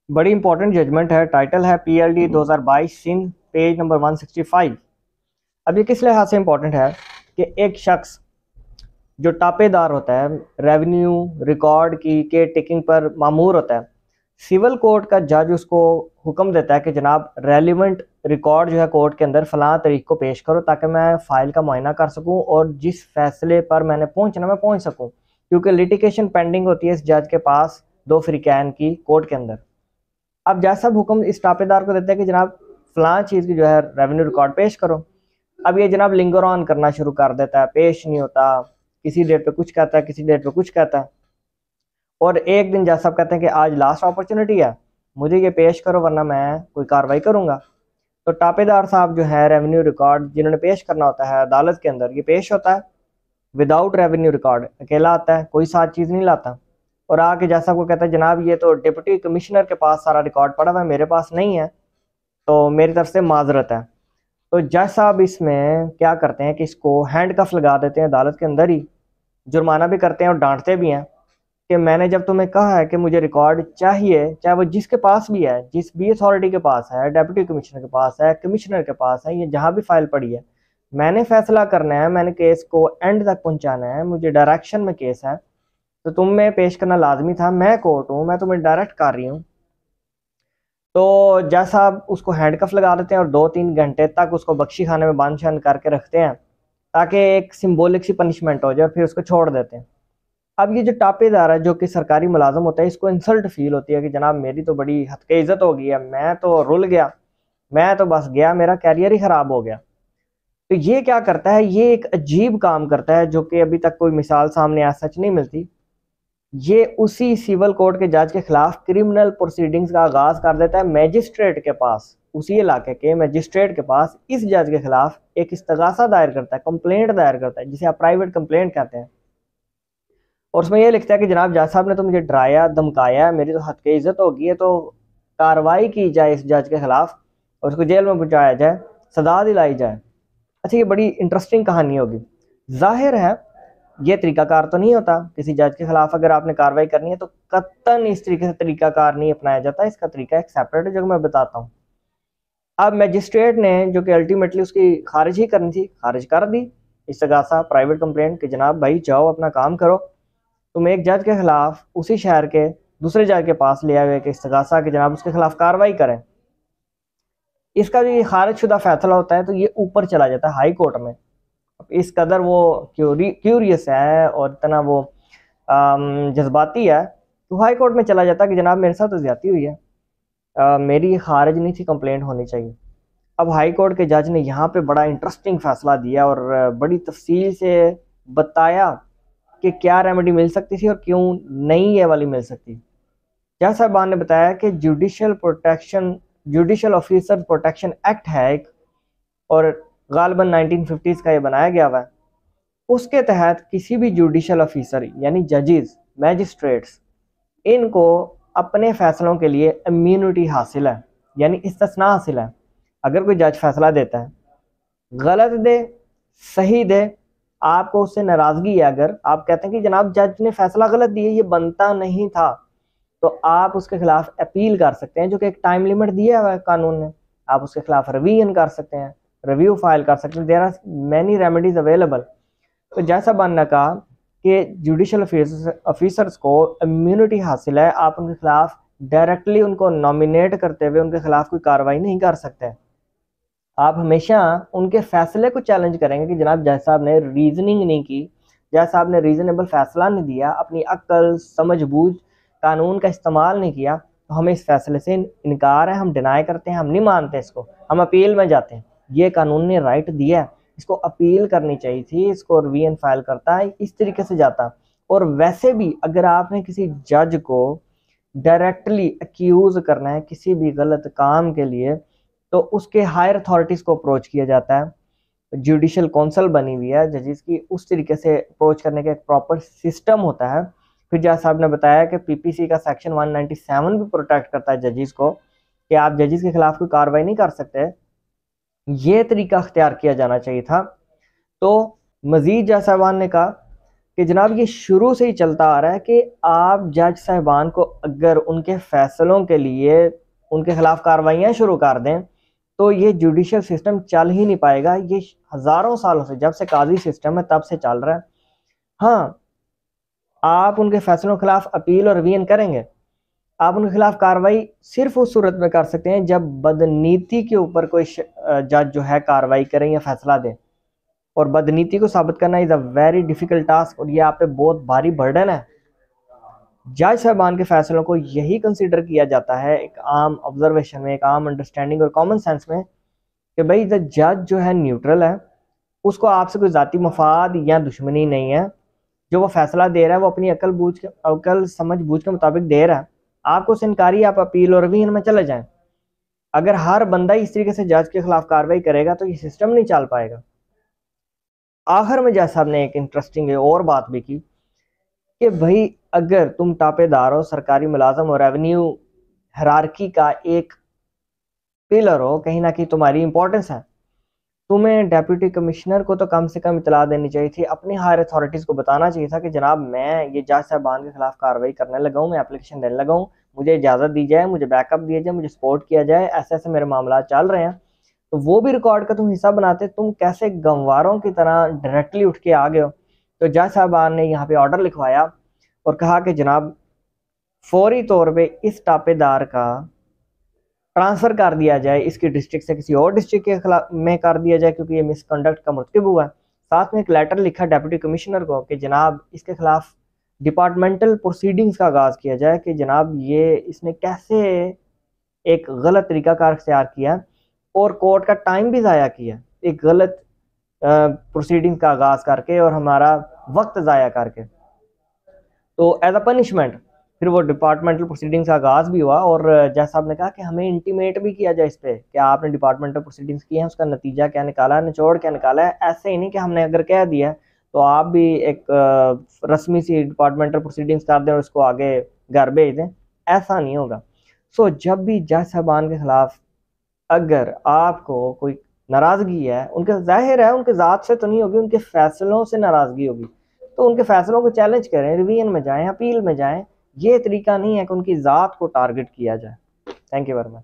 बड़ी important judgement है। Title है पीएलडी 2022 सिंध, पेज नंबर 165। अब ये किस लिहाज से इंपॉर्टेंट है कि एक शख्स जो टापेदार होता है, रेवेन्यू रिकॉर्ड की के टेकिंग पर मामूर होता है, सिविल कोर्ट का जज उसको हुक्म देता है कि जनाब रेलिवेंट रिकॉर्ड जो है कोर्ट के अंदर फलां तारीख को पेश करो ताकि मैं फ़ाइल का मुआयना कर सकूं और जिस फैसले पर मैंने पहुंचना मैं पहुंच सकूं, क्योंकि लिटिगेशन पेंडिंग होती है इस जज के पास दो फ्रीकैन की कोर्ट के अंदर। अब जज साहब हुक्म इस टापेदार को देते हैं कि जनाब फलां चीज़ की जो है रेवेन्यू रिकॉर्ड पेश करो। अब ये जनाब लिंगर ऑन करना शुरू कर देता है, पेश नहीं होता, किसी डेट पे कुछ कहता है, किसी डेट पे कुछ कहता है। और एक दिन जज साहब कहते हैं कि आज लास्ट अपॉर्चुनिटी है, मुझे ये पेश करो वरना मैं कोई कार्रवाई करूंगा। तो टापेदार साहब जो है रेवेन्यू रिकॉर्ड जिन्होंने पेश करना होता है अदालत के अंदर, ये पेश होता है विदाउट रेवेन्यू रिकॉर्ड, अकेला आता है, कोई साथ चीज़ नहीं लाता। और आके जज साहब को कहता है जनाब ये तो डिप्टी कमिश्नर के पास सारा रिकॉर्ड पड़ा हुआ है, मेरे पास नहीं है, तो मेरी तरफ से माजरत है। तो जज साहब इसमें क्या करते हैं कि इसको हैंड कफ लगा देते हैं अदालत के अंदर ही, जुर्माना भी करते हैं और डांटते भी हैं कि मैंने जब तुम्हें कहा है कि मुझे रिकॉर्ड चाहिए, चाहे वो जिसके पास भी है, जिस भी अथॉरिटी के पास है, डेप्यूटी कमिश्नर के पास है, कमिश्नर के पास है, ये जहाँ भी फाइल पड़ी है, मैंने फैसला करना है, मैंने केस को एंड तक पहुंचाना है, मुझे डायरेक्शन में केस है, तो तुम्हें पेश करना लाजमी था। मैं कोर्ट हूँ, मैं तुम्हें डायरेक्ट कर रही हूँ। तो जज साहब उसको हैंडकफ लगा देते हैं और 2-3 घंटे तक उसको बख्शी खाने में बंद शंद करके रखते हैं ताकि एक सिंबॉलिक सी पनिशमेंट हो जाए, फिर उसको छोड़ देते हैं। अब ये जो टापेदार है जो कि सरकारी मुलाजम होता है, इसको इंसल्ट फील होती है कि जनाब मेरी तो बड़ी हद के इज्जत हो गई है, मैं तो रुल गया, मैं तो बस गया, मेरा कैरियर ही खराब हो गया। तो ये क्या करता है, ये एक अजीब काम करता है जो कि अभी तक कोई मिसाल सामने आज सच नहीं मिलती। ये उसी सिविल कोर्ट के जज के खिलाफ क्रिमिनल प्रोसीडिंग्स का आगाज कर देता है मैजिस्ट्रेट के पास, उसी इलाके के मैजिस्ट्रेट के पास इस जज के खिलाफ एक इस्तगासा दायर करता है, कंप्लेंट दायर करता है, जिसे आप प्राइवेट कंप्लेंट कहते हैं। और उसमें यह लिखता है कि जनाब जज साहब ने तो मुझे डराया धमकाया, मेरी तो हद की इज्जत हो गई है, तो कार्रवाई की जाए इस जज के खिलाफ और उसको जेल में पहुंचाया जाए, सजा दिलाई जाए। अच्छा, ये बड़ी इंटरेस्टिंग कहानी होगी। जाहिर है ये तरीकाकार तो नहीं होता, किसी जज के खिलाफ अगर आपने कार्रवाई करनी है तो कतन इस तरीके से तरीकाकार नहीं अपनाया जाता, इसका तरीका एक सेपरेट है जो मैं बताता हूँ। अब मैजिस्ट्रेट ने जो कि अल्टीमेटली उसकी खारिज ही करनी थी, खारिज कर दी इस्तगासा प्राइवेट कंप्लेंट कि जनाब भाई जाओ अपना काम करो, तुम एक जज के खिलाफ उसी शहर के दूसरे जज के पास ले आए कि इस्तगासा कि जनाब उसके खिलाफ कार्रवाई करें। इसका जो ये खारिज शुदा फैसला होता है तो ये ऊपर चला जाता है हाई कोर्ट में। इस कदर वो क्यूरियस है और इतना वो जज्बाती है, तो हाई कोर्ट में चला जाता है कि जनाब मेरे साथ तो ज्यादती हुई है, मेरी खारिज नहीं थी, कंप्लेंट होनी चाहिए। अब हाई कोर्ट के जज ने यहाँ पे बड़ा इंटरेस्टिंग फैसला दिया और बड़ी तफसील से बताया कि क्या रेमेडी मिल सकती थी और क्यों नहीं ये वाली मिल सकती। जज साहबान ने बताया कि जुडिशल ऑफिसर प्रोटेक्शन एक्ट है एक, और गालबन 1950s का ये बनाया गया हुआ है। उसके तहत किसी भी जुडिशल ऑफिसर यानी जजेस, मैजिस्ट्रेट्स, इनको अपने फैसलों के लिए इम्यूनिटी हासिल है, यानी इस्तिस्ना हासिल है। अगर कोई जज फैसला देता है, गलत दे सही दे, आपको उससे नाराजगी है, अगर आप कहते हैं कि जनाब जज ने फैसला गलत दिया, ये बनता नहीं था, तो आप उसके खिलाफ अपील कर सकते हैं, जो कि एक टाइम लिमिट दिया हुआ है कानून ने। आप उसके खिलाफ रिवीजन कर सकते हैं, रिव्यू फाइल कर सकते हैं, there are many remedies available. तो जैसा बनना कहा कि जुडिशल ऑफिसर्स को इम्यूनिटी हासिल है, आप उनके खिलाफ डायरेक्टली उनको नॉमिनेट करते हुए उनके खिलाफ कोई कार्रवाई नहीं कर सकते। आप हमेशा उनके फैसले को चैलेंज करेंगे कि जनाब जज साहब ने रीजनिंग नहीं की, जज साहब ने रीजनेबल फैसला नहीं दिया, अपनी अक्ल समझ बूझ कानून का इस्तेमाल नहीं किया, तो हमें इस फैसले से इनकार है, हम डिनाई करते हैं, हम नहीं मानते इसको, हम अपील में जाते हैं। ये कानून ने राइट दिया है, इसको अपील करनी चाहिए थी, इसको रिवीजन फाइल करता है, इस तरीके से जाता। और वैसे भी अगर आपने किसी जज को डायरेक्टली अक्यूज करना है किसी भी गलत काम के लिए, तो उसके हायर अथॉरिटीज को अप्रोच किया जाता है। जुडिशल काउंसिल बनी हुई है जजेस की, उस तरीके से अप्रोच करने का एक प्रॉपर सिस्टम होता है। फिर जज साहब ने बताया कि पीपीसी का सेक्शन 197 भी प्रोटेक्ट करता है जजेस को कि आप जजेस के खिलाफ कोई कार्रवाई नहीं कर सकते। ये तरीका अख्तियार किया जाना चाहिए था। तो मजीद जज साहबान ने कहा कि जनाब ये शुरू से ही चलता आ रहा है कि आप जज साहिबान को अगर उनके फैसलों के लिए उनके खिलाफ कार्रवाइयाँ शुरू कर दें तो ये जुडिशल सिस्टम चल ही नहीं पाएगा। ये हज़ारों सालों से, जब से काजी सिस्टम है तब से चल रहा है। हाँ, आप उनके फैसलों के खिलाफ अपील और रिवीजन करेंगे, आप उनके खिलाफ कार्रवाई सिर्फ उस सूरत में कर सकते हैं जब बदनीति के ऊपर कोई जज जो है कार्रवाई करें या फैसला दें। और बदनीति को साबित करना is a very difficult task, और ये आप पे बहुत भारी बर्डन है। जज साहबान के फैसलों को यही कंसिडर किया जाता है एक आम ऑब्जर्वेशन में, एक आम अंडरस्टैंडिंग और कॉमन सेंस में, कि भाई द जज जो है न्यूट्रल है, उसको आपसे कोई ज़ाती मफाद या दुश्मनी नहीं है। जो वो फैसला दे रहा है वो अपनी अकल समझ बूझ के मुताबिक दे रहा है। आपको उससे इनकारी, आप अपील और रिवीजन में चले जाएं। अगर हर बंदा इस तरीके से जज के खिलाफ कार्रवाई करेगा तो ये सिस्टम नहीं चल पाएगा। आखिर में जज साहब ने एक इंटरेस्टिंग और बात भी की कि भाई अगर तुम टापेदार हो, सरकारी मुलाजम और रेवेन्यू हायरार्की का एक पिलर हो, कहीं ना कहीं तुम्हारी इंपॉर्टेंस है, तुम्हें डेप्यूटी कमिश्नर को तो कम से कम इतला देनी चाहिए थी, अपनी हायर अथॉरिटीज़ को बताना चाहिए था कि जनाब मैं ये जज साहबान के खिलाफ कार्रवाई करने लगा हूँ, मैं एप्लीकेशन देने लगा हूँ, मुझे इजाज़त दी जाए, मुझे बैकअप दिया जाए, मुझे सपोर्ट किया जाए, ऐसे ऐसे मेरे मामला चल रहे हैं। तो वो भी रिकॉर्ड का तुम हिस्सा बनाते, तुम कैसे गंवारों की तरह डायरेक्टली उठ के आ गए हो। तो जज साहबान ने यहाँ पे ऑर्डर लिखवाया और कहा कि जनाब फौरी तौर पे इस टापेदार का ट्रांसफ़र कर दिया जाए, इसकी डिस्ट्रिक्ट से किसी और डिस्ट्रिक्ट के खिलाफ में कर दिया जाए, क्योंकि ये मिसकंडक्ट का मर्तकब हुआ है। साथ में एक लेटर लिखा डेप्यूटी कमिश्नर को कि जनाब इसके खिलाफ डिपार्टमेंटल प्रोसीडिंग्स का आगाज़ किया जाए कि जनाब ये इसने कैसे एक गलत तरीक़ाकार इख्तियार किया और कोर्ट का टाइम भी ज़ाया किया एक गलत प्रोसीडिंग का आगाज़ करके और हमारा वक्त ज़ाया करके। तो एज अ पनिशमेंट फिर वो डिपार्टमेंटल प्रोसीडिंग्स का आगाज़ भी हुआ, और जज साहब ने कहा कि हमें इंटीमेट भी किया जाए इस पर कि आपने डिपार्टमेंटल प्रोसीडिंग्स की हैं, उसका नतीजा क्या निकाला है, निचोड़ क्या निकाला है। ऐसे ही नहीं कि हमने अगर कह दिया तो आप भी एक रस्मी सी डिपार्टमेंटल प्रोसीडिंग्स कर दें और उसको आगे घर भेज दें, ऐसा नहीं होगा। सो जब भी जज साहबान के खिलाफ अगर आपको कोई नाराज़गी है, उनके ज़ाहिर है उनके ज़ात से तो नहीं होगी, उनके फैसलों से नाराज़गी होगी, तो उनके फैसलों को चैलेंज करें, रिवीजन में जाएं, अपील में जाएं। ये तरीका नहीं है कि उनकी ज़ात को टारगेट किया जाए। Thank you very much.